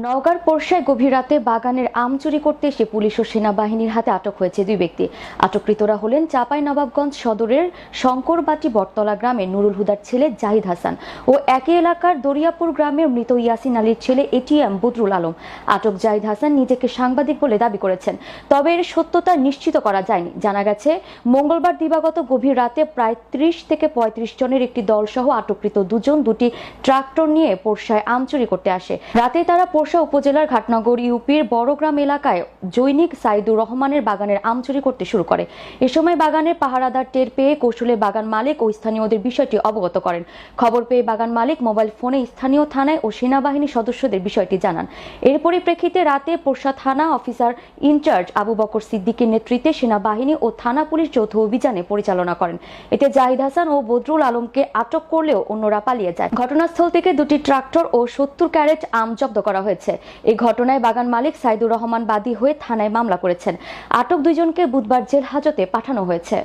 নওগাঁর পোরশায় গভীর রাতে বাগানের আম চুরি করতে এসে পুলিশ ও সেনাবাহিনীর হাতে আটক হয়েছে দুই ব্যক্তি। আটককৃতরা হলেন চাঁপাইনবাবগঞ্জ সদরের শঙ্করবাটি বটতলা গ্রামের নুরুল হুদার ছেলে জাহিদ হাসান ও একই এলাকার দরিয়াপুর গ্রামের মৃত ইয়াসিন আলীর ছেলে এটিএম বদরুল আলম। আটক জাহিদ হাসান নিজেকে সাংবাদিক বলে দাবি করেছেন, তবে এর সত্যতা নিশ্চিত করা যায়নি। জানা গেছে, মঙ্গলবার দিবাগত গভীর রাতে প্রায় 30 থেকে 35 জনের একটি দলসহ আটককৃত দুজন দুটি ট্রাক্টর নিয়ে পোরশায় আম চুরি করতে আসে। রাতে তারা পোরশা উপজেলার ঘাটনগর ইউপির বড়গ্রাম এলাকায় জৈনিক সাইদুর রহমানের বাগানের আম চুরি করতে শুরু করে। এ সময় বাগানের পাহারাদার টের পেয়ে কৌশলে বাগান মালিক ও স্থানীয়দের বিষয়টি অবগত করেন। খবর পেয়ে বাগান মালিক মোবাইল ফোনে স্থানীয় থানায় ও সেনাবাহিনী সদস্যদের বিষয়টি জানান। এর পরিপ্রেক্ষিতে রাতে পোরশা থানা অফিসার ইনচার্জ আবু বকর সিদ্দিকীর নেতৃত্বে সেনাবাহিনী ও থানা পুলিশ যৌথ অভিযানে পরিচালনা করেন। এতে জাহিদ হাসান ও বদরুল আলমকে আটক করলেও অন্যরা পালিয়ে যায়। ঘটনাস্থল থেকে দুটি ট্রাক্টর ও 70 ক্যারেট আম জব্দ করা হয়েছে। এই ঘটনায় বাগান মালিক সাইদুর রহমান বাদী হয়ে থানায় মামলা করেছেন। আটক দুইজনকে বুধবার জেল হাজতে পাঠানো হয়েছে।